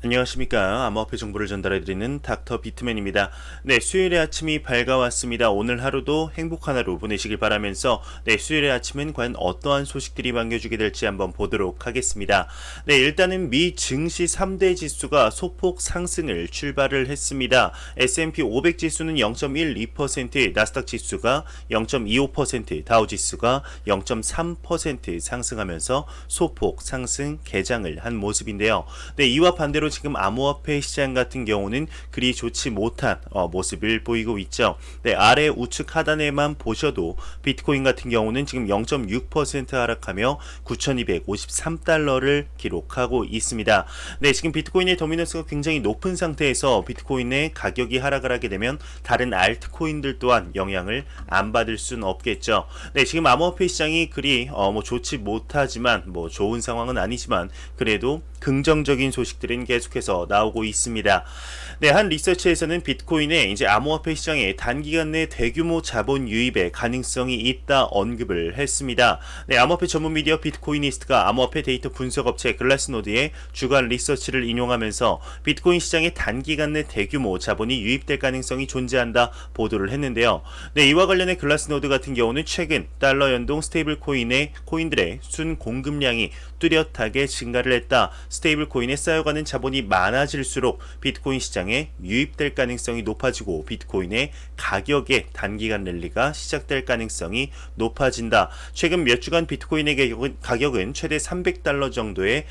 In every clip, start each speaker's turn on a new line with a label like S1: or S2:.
S1: 안녕하십니까. 암호화폐 정보를 전달해드리는 닥터 비트맨입니다. 네, 수요일의 아침이 밝아왔습니다. 오늘 하루도 행복한 하루 보내시길 바라면서 수요일의 아침은 과연 어떠한 소식들이 반겨주게 될지 한번 보도록 하겠습니다. 네, 일단은 미 증시 3대 지수가 소폭 상승을 출발을 했습니다. S&P 500 지수는 0.12%, 나스닥 지수가 0.25%, 다우 지수가 0.3% 상승하면서 소폭 상승 개장을 한 모습인데요. 네, 이와 반대로 지금 암호화폐 시장 같은 경우는 그리 좋지 못한 모습을 보이고 있죠. 네, 아래 우측 하단에만 보셔도 비트코인 같은 경우는 지금 0.6% 하락하며 9,253달러를 기록하고 있습니다. 네, 지금 비트코인의 도미넌스가 굉장히 높은 상태에서 비트코인의 가격이 하락을 하게 되면 다른 알트코인들 또한 영향을 안 받을 수는 없겠죠. 네, 지금 암호화폐 시장이 그리 좋지 못하지만 좋은 상황은 아니지만 그래도 긍정적인 소식들은 계속해서 나오고 있습니다. 네, 한 리서치에서는 비트코인의 이제 암호화폐 시장에 단기간 내 대규모 자본 유입의 가능성이 있다 언급을 했습니다. 네, 암호화폐 전문 미디어 비트코이니스트가 암호화폐 데이터 분석 업체 글라스노드의 주간 리서치를 인용하면서 비트코인 시장에 단기간 내 대규모 자본이 유입될 가능성이 존재한다 보도를 했는데요. 네, 이와 관련해 글라스노드 같은 경우는 최근 달러 연동 스테이블 코인들의 순 공급량이 뚜렷하게 증가를 했다. 스테이블 코인에 쌓여가는 자본이 많아질수록 비트코인 시장에 유입될 가능성이 높아지고 비트코인의 가격의 단기간 랠리가 시작될 가능성이 높아진다. 최근 몇 주간 비트코인의 가격은 최대 300달러 정도의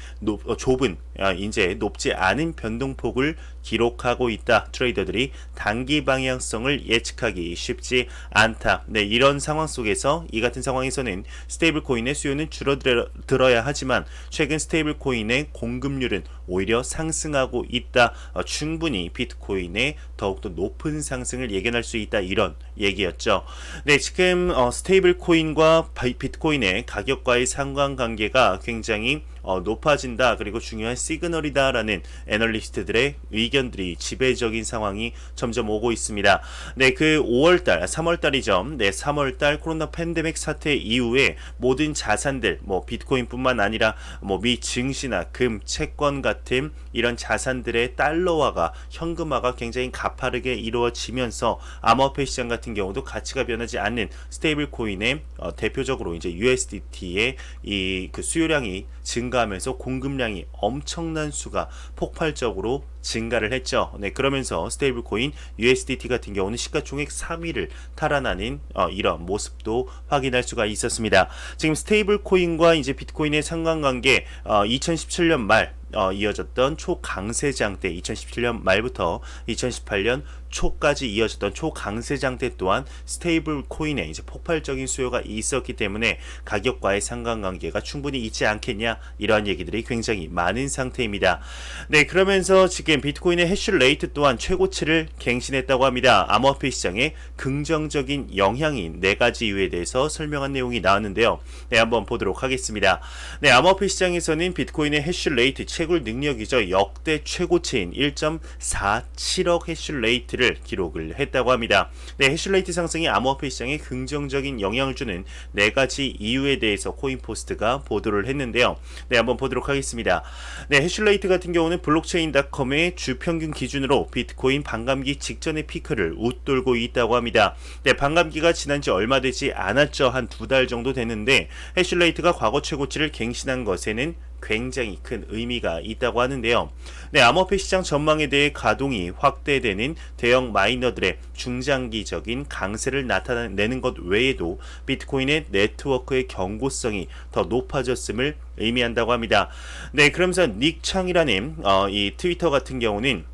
S1: 좁은 이제 높지 않은 변동폭을 기록하고 있다. 트레이더들이 단기 방향성을 예측하기 쉽지 않다. 네, 이런 상황 속에서 이 같은 상황에서는 스테이블 코인의 수요는 줄어들어야 하지만 최근 스테이블 코인의 공급률은 오히려 상승하고 있다. 충분히 비트코인의 더욱더 높은 상승을 예견할 수 있다. 이런 얘기였죠. 네, 지금 스테이블 코인과 비트코인의 가격과의 상관관계가 굉장히 높아진다. 그리고 중요한 시그널이다라는 애널리스트들의 의견들이 지배적인 상황이 점점 오고 있습니다. 네, 그 5월달, 3월달이죠. 네, 3월달 코로나 팬데믹 사태 이후에 모든 자산들, 비트코인뿐만 아니라 미 증시나 금, 채권 같은 이런 자산들의 달러화가 현금화가 굉장히 가파르게 이루어지면서 암호화폐 시장 같은 경우도 가치가 변하지 않는 스테이블 코인의 대표적으로 이제 USDT의 이 그 수요량이 증가하면서 공급량이 엄청난 수가 폭발적으로 증가를 했죠. 네, 그러면서 스테이블 코인 USDT 같은 경우는 시가총액 3위를 탈환하는 이런 모습도 확인할 수가 있었습니다. 지금 스테이블 코인과 이제 비트코인의 상관관계 2017년 말 이어졌던 초강세장 때 2017년 말부터 2018년 초까지 이어졌던 초강세장 때 또한 스테이블 코인에 이제 폭발적인 수요가 있었기 때문에 가격과의 상관관계가 충분히 있지 않겠냐 이러한 얘기들이 굉장히 많은 상태입니다. 네, 그러면서 지금 비트코인의 해시레이트 또한 최고치를 갱신했다고 합니다. 암호화폐 시장에 긍정적인 영향인 4가지 이유에 대해서 설명한 내용이 나왔는데요. 네, 한번 보도록 하겠습니다. 네, 암호화폐 시장에서는 비트코인의 해시레이트 채굴 능력이죠. 역대 최고치인 1.47억 해시레이트를 기록을 했다고 합니다. 네, 해시레이트 상승이 암호화폐 시장에 긍정적인 영향을 주는 4가지 이유에 대해서 코인포스트가 보도를 했는데요. 네, 한번 보도록 하겠습니다. 네, 해시레이트 같은 경우는 블록체인닷컴의 주평균 기준으로 비트코인 반감기 직전의 피크를 웃돌고 있다고 합니다. 네, 반감기가 지난 지 얼마 되지 않았죠. 한 2달 정도 됐는데 해시레이트가 과거 최고치를 갱신한 것에는 굉장히 큰 의미가 있다고 하는데요. 네, 암호화폐 시장 전망에 대해 가동이 확대되는 대형 마이너들의 중장기적인 강세를 나타내는 것 외에도 비트코인의 네트워크의 경고성이 더 높아졌음을 의미한다고 합니다. 네, 그러면서 닉창이라는 이 트위터 같은 경우는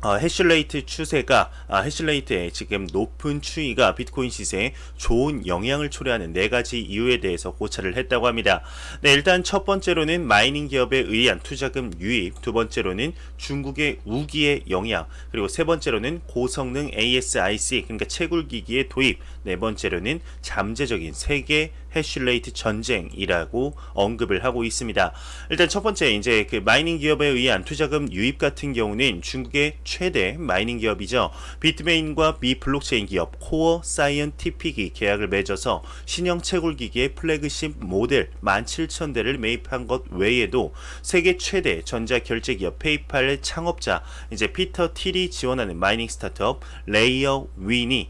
S1: 해시레이트 추세가 해시레이트의 지금 높은 추이가 비트코인 시세에 좋은 영향을 초래하는 4가지 이유에 대해서 고찰을 했다고 합니다. 네, 일단 첫 번째로는 마이닝 기업에 의한 투자금 유입, 두 번째로는 중국의 우기의 영향, 그리고 세 번째로는 고성능 ASIC 그러니까 채굴기기의 도입, 네 번째로는 잠재적인 세계 해시레이트 전쟁이라고 언급을 하고 있습니다. 일단 첫 번째 이제 그 마이닝 기업에 의한 투자금 유입 같은 경우는 중국의 최대 마이닝 기업이죠. 비트메인과 미 블록체인 기업 코어 사이언티픽이 계약을 맺어서 신형 채굴기기의 플래그십 모델 17,000대를 매입한 것 외에도 세계 최대 전자 결제 기업 페이팔의 창업자 이제 피터 틸이 지원하는 마이닝 스타트업 레이어 1이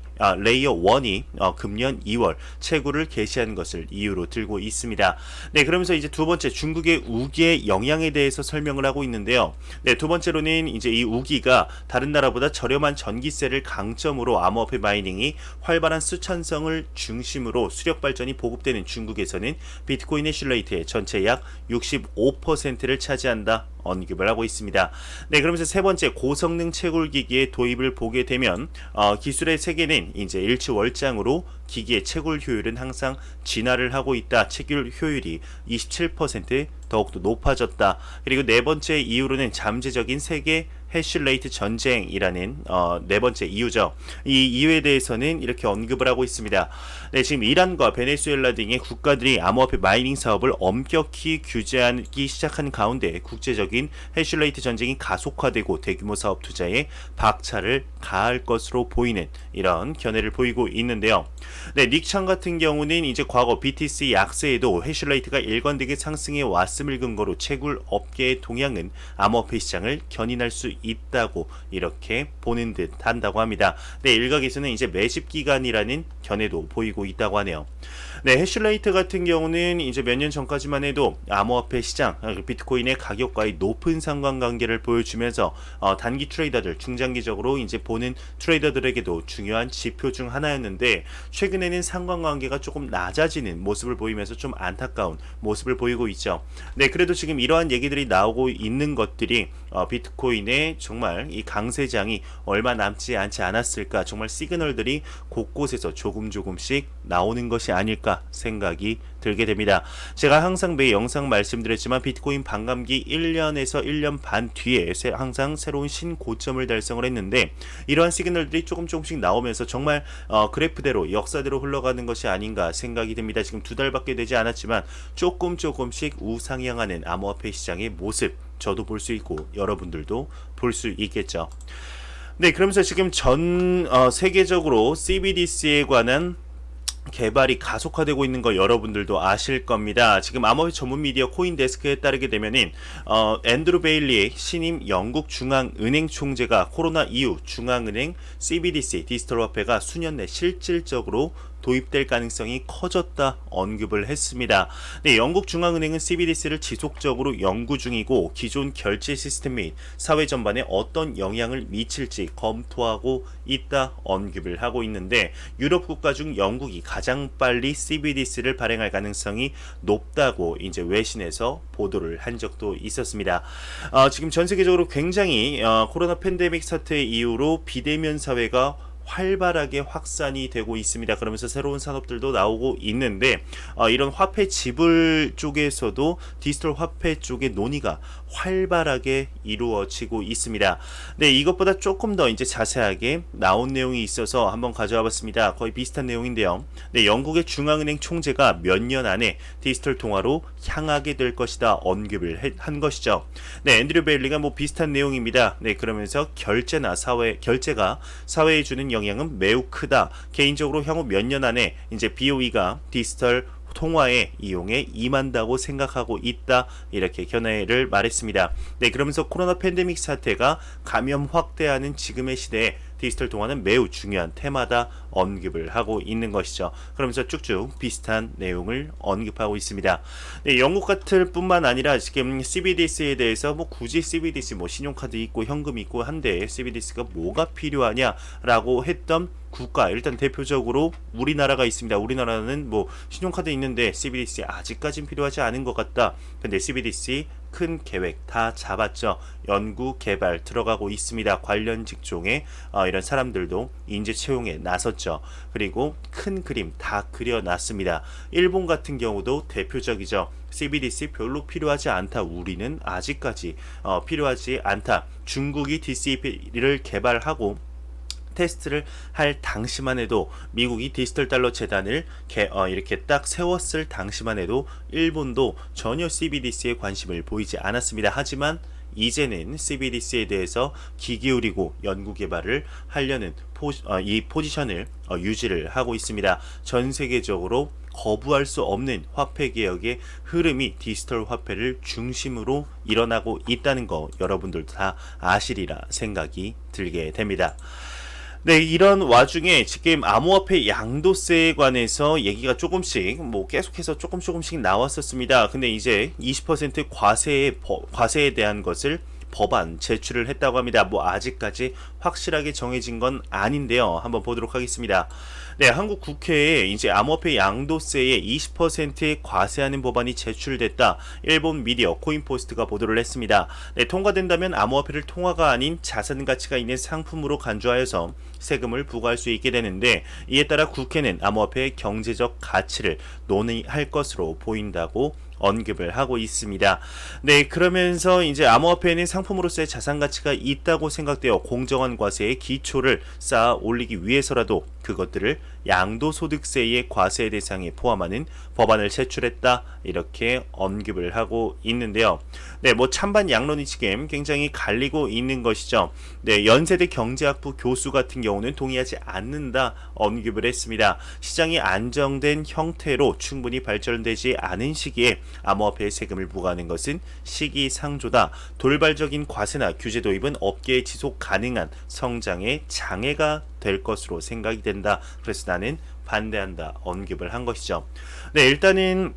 S1: 금년 2월 채굴을 개시한 것을 이유로 들고 있습니다. 네, 그러면서 이제 두 번째 중국의 우기의 영향에 대해서 설명을 하고 있는데요. 네, 두 번째로는 이제 이 우기가 다른 나라보다 저렴한 전기세를 강점으로 암호화폐 마이닝이 활발한 수찬성을 중심으로 수력 발전이 보급되는 중국에서는 비트코인 해시레이트의 전체 약 65%를 차지한다. 언급을 하고 있습니다. 네, 그러면서 세 번째 고성능 채굴기기의 도입을 보게 되면 기술의 세계는 이제 일치월장으로 기기의 채굴 효율은 항상 진화를 하고 있다. 채굴 효율이 27% 더욱더 높아졌다. 그리고 네 번째 이유로는 잠재적인 세계 해시레이트 전쟁이라는 네 번째 이유죠. 이 이유에 대해서는 이렇게 언급을 하고 있습니다. 네, 지금 이란과 베네수엘라 등의 국가들이 암호화폐 마이닝 사업을 엄격히 규제하기 시작한 가운데 국제적인 해시레이트 전쟁이 가속화되고 대규모 사업 투자에 박차를 가할 것으로 보이는 이런 견해를 보이고 있는데요. 네, 닉창 같은 경우는 이제 과거 BTC 약세에도 해시레이트가 일관되게 상승해 왔음을 근거로 채굴 업계의 동향은 암호화폐 시장을 견인할 수 있다고 이렇게 보는 듯 한다고 합니다. 네, 일각에서는 이제 매집 기간이라는 견해도 보이고 있다고 하네요. 네, 해시레이트 같은 경우는 이제 몇 년 전까지만 해도 암호화폐 시장, 비트코인의 가격과의 높은 상관관계를 보여주면서 단기 트레이더들, 중장기적으로 이제 보는 트레이더들에게도 중요한 지표 중 하나였는데 최근에는 상관관계가 조금 낮아지는 모습을 보이면서 좀 안타까운 모습을 보이고 있죠. 네, 그래도 지금 이러한 얘기들이 나오고 있는 것들이 비트코인의 정말 이 강세장이 얼마 남지 않지 않았을까, 정말 시그널들이 곳곳에서 조금씩 나오는 것이 아닐까 생각이 들게 됩니다. 제가 항상 매 영상 말씀드렸지만 비트코인 반감기 1년에서 1년 반 뒤에 항상 새로운 신고점을 달성을 했는데 이러한 시그널들이 조금씩 나오면서 정말 그래프대로 역사대로 흘러가는 것이 아닌가 생각이 듭니다. 지금 두 달밖에 되지 않았지만 조금씩 우상향하는 암호화폐 시장의 모습 저도 볼 수 있고 여러분들도 볼 수 있겠죠. 네, 그러면서 지금 전 세계적으로 CBDC에 관한 개발이 가속화되고 있는 거 여러분들도 아실 겁니다. 지금 암호화폐 전문 미디어 코인데스크에 따르게 되면은 앤드루 베일리의 신임 영국 중앙은행 총재가 코로나 이후 중앙은행 CBDC 디지털 화폐가 수년 내 실질적으로 도입될 가능성이 커졌다 언급을 했습니다. 네, 영국 중앙은행은 CBDC를 지속적으로 연구 중이고 기존 결제 시스템 및 사회 전반에 어떤 영향을 미칠지 검토하고 있다 언급을 하고 있는데 유럽 국가 중 영국이 가장 빨리 CBDC를 발행할 가능성이 높다고 이제 외신에서 보도를 한 적도 있었습니다. 지금 전 세계적으로 굉장히 코로나 팬데믹 사태 이후로 비대면 사회가 활발하게 확산이 되고 있습니다. 그러면서 새로운 산업들도 나오고 있는데 이런 화폐 지불 쪽에서도 디지털 화폐 쪽의 논의가 활발하게 이루어지고 있습니다. 네, 이것보다 조금 더 이제 자세하게 나온 내용이 있어서 한번 가져와 봤습니다. 거의 비슷한 내용인데요. 네, 영국의 중앙은행 총재가 몇 년 안에 디지털 통화로 향하게 될 것이다 언급을 한 것이죠. 네, 앤드류 베일리가 뭐 비슷한 내용입니다. 네, 그러면서 결제가 사회에 주는 영향은 매우 크다. 개인적으로 향후 몇 년 안에 이제 BOE가 디지털 통화의 이용에 임한다고 생각하고 있다. 이렇게 견해를 말했습니다. 네, 그러면서 코로나 팬데믹 사태가 감염 확대하는 지금의 시대에 디지털 통화는 매우 중요한 테마다 언급을 하고 있는 것이죠. 그러면서 쭉쭉 비슷한 내용을 언급하고 있습니다. 네, 영국 같을 뿐만 아니라 지금 CBDC에 대해서 뭐 굳이 CBDC 뭐 신용카드 있고 현금 있고 한데 CBDC가 뭐가 필요하냐라고 했던 국가, 일단 대표적으로 우리나라가 있습니다. 우리나라는 뭐 신용카드 있는데 CBDC 아직까진 필요하지 않은 것 같다. 근데 CBDC 큰 계획 다 잡았죠. 연구 개발 들어가고 있습니다. 관련 직종에 이런 사람들도 인재 채용에 나섰죠. 그리고 큰 그림 다 그려놨습니다. 일본 같은 경우도 대표적이죠. CBDC 별로 필요하지 않다. 우리는 아직까지 필요하지 않다. 중국이 DCP를 개발하고 테스트를 할 당시만 해도 미국이 디지털 달러 재단을 이렇게 딱 세웠을 당시만 해도 일본도 전혀 CBDC에 관심을 보이지 않았습니다. 하지만 이제는 CBDC에 대해서 귀 기울이고 연구 개발을 하려는 이 포지션을 유지를 하고 있습니다. 전 세계적으로 거부할 수 없는 화폐 개혁의 흐름이 디지털 화폐를 중심으로 일어나고 있다는 거 여러분들도 다 아시리라 생각이 들게 됩니다. 네, 이런 와중에 지금 암호화폐 양도세에 관해서 얘기가 조금씩 계속해서 조금씩 나왔었습니다. 근데 이제 20% 과세에 대한 것을 법안 제출을 했다고 합니다. 아직까지 확실하게 정해진 건 아닌데요. 한번 보도록 하겠습니다. 네, 한국 국회에 이제 암호화폐 양도세에 20% 과세하는 법안이 제출됐다. 일본 미디어 코인포스트가 보도를 했습니다. 네, 통과된다면 암호화폐를 통화가 아닌 자산 가치가 있는 상품으로 간주하여서 세금을 부과할 수 있게 되는데, 이에 따라 국회는 암호화폐의 경제적 가치를 논의할 것으로 보인다고 언급을 하고 있습니다. 네, 그러면서 이제 암호화폐는 상품으로서의 자산 가치가 있다고 생각되어 공정한 과세의 기초를 쌓아 올리기 위해서라도 그것들을 양도소득세의 과세 대상에 포함하는 법안을 제출했다, 이렇게 언급을 하고 있는데요. 네, 찬반 양론이 지금 굉장히 갈리고 있는 것이죠. 네, 연세대 경제학부 교수 같은 경우는 동의하지 않는다 언급을 했습니다. 시장이 안정된 형태로 충분히 발전되지 않은 시기에 암호화폐에 세금을 부과하는 것은 시기상조다. 돌발적인 과세나 규제 도입은 업계의 지속 가능한 성장에 장애가 될 것으로 생각이 된다. 그래서 나는 반대한다 언급을 한 것이죠. 네, 일단은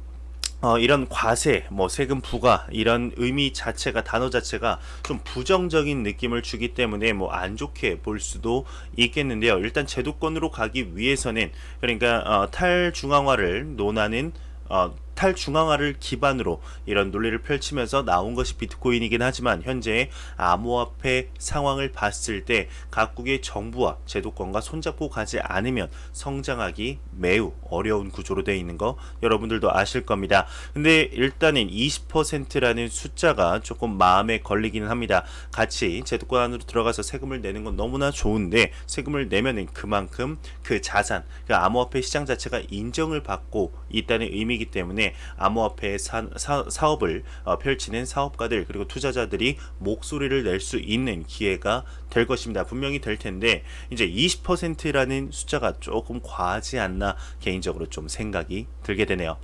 S1: 이런 과세, 세금 부과, 이런 의미 자체가, 단어 자체가 좀 부정적인 느낌을 주기 때문에 안 좋게 볼 수도 있겠는데요. 일단 제도권으로 가기 위해서는, 그러니까 탈중앙화를 논하는 탈중앙화를 기반으로 이런 논리를 펼치면서 나온 것이 비트코인이긴 하지만, 현재 암호화폐 상황을 봤을 때 각국의 정부와 제도권과 손잡고 가지 않으면 성장하기 매우 어려운 구조로 되어 있는 거 여러분들도 아실 겁니다. 근데 일단은 20%라는 숫자가 조금 마음에 걸리기는 합니다. 같이 제도권 안으로 들어가서 세금을 내는 건 너무나 좋은데, 세금을 내면은 그만큼 그 자산, 그 암호화폐 시장 자체가 인정을 받고 있다는 의미이기 때문에 암호화폐 사업을 펼치는 사업가들, 그리고 투자자들이 목소리를 낼 수 있는 기회가 될 것입니다. 분명히 될 텐데, 이제 20%라는 숫자가 조금 과하지 않나 개인적으로 좀 생각이 들게 되네요.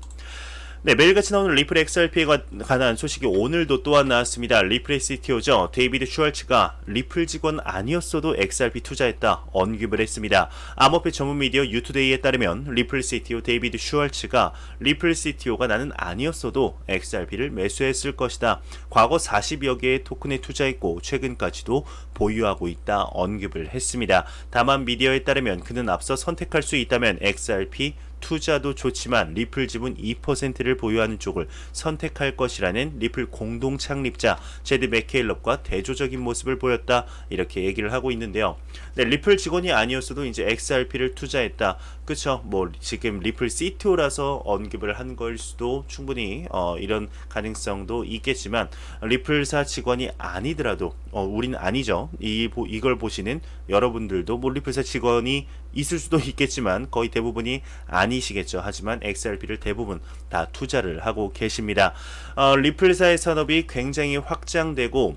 S1: 네, 매일같이 나오는 리플 XRP에 관한 소식이 오늘도 또한 나왔습니다. 리플의 CTO죠. 데이비드 슈왈츠가 리플 직원 아니었어도 XRP 투자했다 언급을 했습니다. 암호화폐 전문 미디어 유투데이에 따르면 리플 CTO 데이비드 슈왈츠가 리플 CTO가 나는 아니었어도 XRP를 매수했을 것이다. 과거 40여 개의 토큰에 투자했고 최근까지도 보유하고 있다 언급을 했습니다. 다만 미디어에 따르면 그는 앞서 선택할 수 있다면 XRP 투자도 좋지만 리플 지분 2%를 보유하는 쪽을 선택할 것이라는 리플 공동 창립자 제드 맥케일럽과 대조적인 모습을 보였다, 이렇게 얘기를 하고 있는데요. 네, 리플 직원이 아니었어도 이제 XRP를 투자했다. 그쵸? 지금 리플 CTO라서 언급을 한 걸 수도 충분히 이런 가능성도 있겠지만, 리플사 직원이 아니더라도 우린 아니죠. 이걸 보시는 여러분들도 리플사 직원이 있을 수도 있겠지만 거의 대부분이 아니시겠죠. 하지만 XRP를 대부분 다 투자를 하고 계십니다. 리플사의 산업이 굉장히 확장되고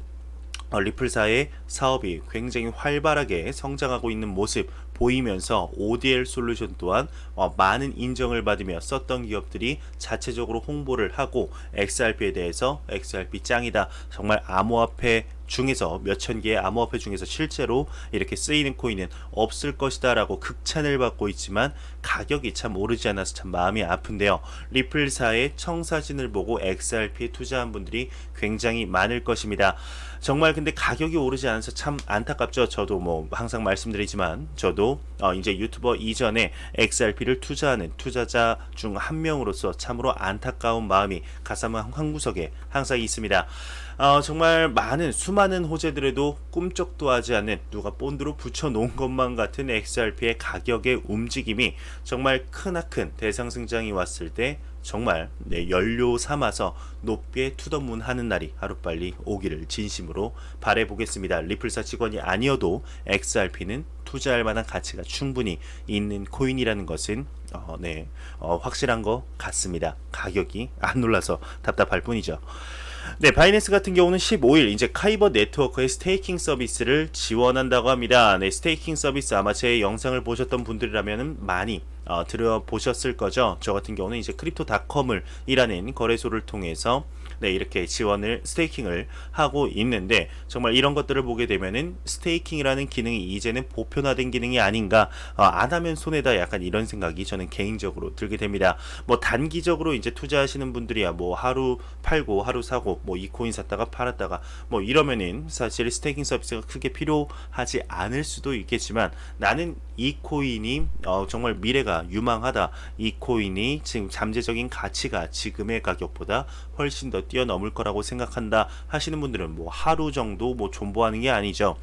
S1: 리플사의 사업이 굉장히 활발하게 성장하고 있는 모습 보이면서 ODL 솔루션 또한 많은 인정을 받으며 썼던 기업들이 자체적으로 홍보를 하고 XRP에 대해서 XRP 짱이다, 정말 암호화폐 중에서 몇천 개의 암호화폐 중에서 실제로 이렇게 쓰이는 코인은 없을 것이다 라고 극찬을 받고 있지만 가격이 참 오르지 않아서 참 마음이 아픈데요. 리플사의 청사진을 보고 XRP에 투자한 분들이 굉장히 많을 것입니다. 정말 근데 가격이 오르지 않아서 참 안타깝죠. 저도 항상 말씀드리지만 저도 이제 유튜버 이전에 XRP를 투자하는 투자자 중 한 명으로서 참으로 안타까운 마음이 가슴 한구석에 항상 있습니다. 정말 수많은 호재들에도 꿈쩍도 하지 않는, 누가 본드로 붙여놓은 것만 같은 XRP의 가격의 움직임이 정말 크나큰 대상승장이 왔을 때 정말 연료 삼아서 높게 투더문 하는 날이 하루빨리 오기를 진심으로 바라보겠습니다. 리플사 직원이 아니어도 XRP는 투자할 만한 가치가 충분히 있는 코인이라는 것은 확실한 것 같습니다. 가격이 안 올라서 답답할 뿐이죠. 네, 바이낸스 같은 경우는 15일 이제 카이버 네트워크의 스테이킹 서비스를 지원한다고 합니다. 네, 스테이킹 서비스 아마 제 영상을 보셨던 분들이라면 많이 들어보셨을 거죠. 저 같은 경우는 이제 크립토닷컴을 일하는 거래소를 통해서 이렇게 스테이킹을 하고 있는데, 정말 이런 것들을 보게 되면은 스테이킹이라는 기능이 이제는 보편화된 기능이 아닌가, 안 하면 손해다, 약간 이런 생각이 저는 개인적으로 들게 됩니다. 뭐 단기적으로 이제 투자하시는 분들이야 뭐 하루 팔고 하루 사고 뭐 이 코인 샀다가 팔았다가 뭐 이러면은 사실 스테이킹 서비스가 크게 필요하지 않을 수도 있겠지만, 나는 이 코인이 정말 미래가 유망하다, 이 코인이 지금 잠재적인 가치가 지금의 가격보다 훨씬 더 뛰어넘을 거라고 생각한다 하시는 분들은 뭐 하루 정도 뭐 존버하는 게 아니죠.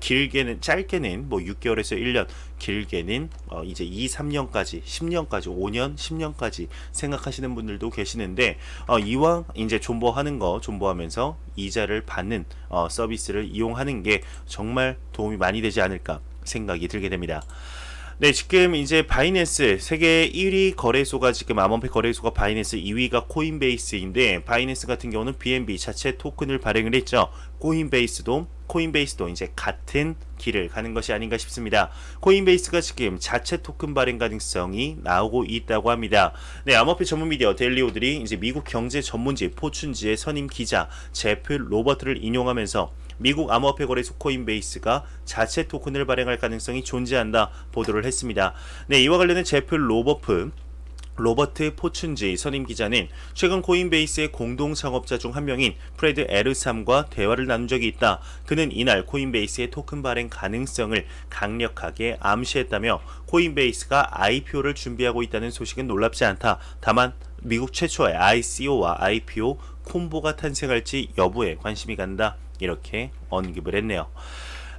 S1: 길게는, 짧게는 뭐 6개월에서 1년, 길게는 이제 2, 3년까지, 10년까지, 5년, 10년까지 생각하시는 분들도 계시는데, 이왕 이제 존버하면서 이자를 받는 서비스를 이용하는 게 정말 도움이 많이 되지 않을까 생각이 들게 됩니다. 네, 지금 이제 바이낸스 세계 1위 거래소가, 지금 암호화폐 거래소가 바이낸스, 2위가 코인베이스인데, 바이낸스 같은 경우는 BNB 자체 토큰을 발행을 했죠. 코인베이스도 이제 같은 길을 가는 것이 아닌가 싶습니다. 코인베이스가 지금 자체 토큰 발행 가능성이 나오고 있다고 합니다. 네, 암호화폐 전문 미디어 데일리오들이 이제 미국 경제 전문지 포춘지의 선임 기자 제프 로버트를 인용하면서 미국 암호화폐 거래소 코인베이스가 자체 토큰을 발행할 가능성이 존재한다 보도를 했습니다. 네, 이와 관련된 제프 로버트 포춘지 선임 기자는 최근 코인베이스의 공동 창업자 중 한 명인 프레드 에르삼과 대화를 나눈 적이 있다. 그는 이날 코인베이스의 토큰 발행 가능성을 강력하게 암시했다며, 코인베이스가 IPO를 준비하고 있다는 소식은 놀랍지 않다. 다만 미국 최초의 ICO와 IPO 콤보가 탄생할지 여부에 관심이 간다, 이렇게 언급을 했네요.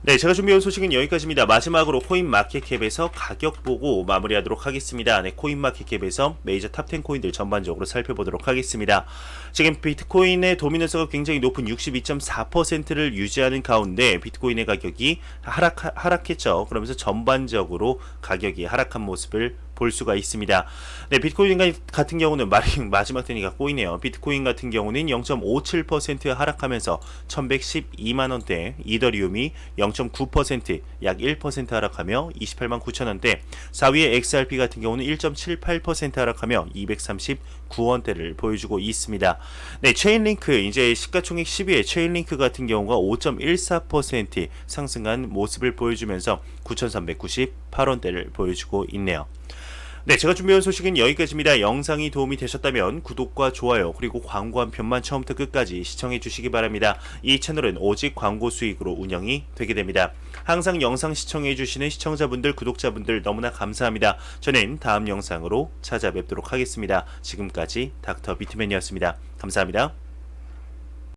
S1: 네, 제가 준비한 소식은 여기까지입니다. 마지막으로 코인마켓캡에서 가격 보고 마무리하도록 하겠습니다. 네, 코인마켓캡에서 메이저 탑10 코인들 전반적으로 살펴보도록 하겠습니다. 지금 비트코인의 도미넌스가 굉장히 높은 62.4%를 유지하는 가운데 비트코인의 가격이 하락했죠. 그러면서 전반적으로 가격이 하락한 모습을 볼 수가 있습니다. 네, 비트코인 같은 경우는 마지막 되니까 꼬이네요. 비트코인 같은 경우는 0.57% 하락하면서 1112만원대, 이더리움이 0.9%, 약 1% 하락하며 28만 9천원대, 4위의 XRP 같은 경우는 1.78% 하락하며 239원대를 보여주고 있습니다. 네, 체인링크, 이제 시가총액 10위의 체인링크 같은 경우가 5.14% 상승한 모습을 보여주면서 9,398원대를 보여주고 있네요. 네, 제가 준비한 소식은 여기까지입니다. 영상이 도움이 되셨다면 구독과 좋아요, 그리고 광고 한 편만 처음부터 끝까지 시청해 주시기 바랍니다. 이 채널은 오직 광고 수익으로 운영이 되게 됩니다. 항상 영상 시청해 주시는 시청자분들, 구독자분들 너무나 감사합니다. 저는 다음 영상으로 찾아뵙도록 하겠습니다. 지금까지 닥터 비트맨이었습니다. 감사합니다.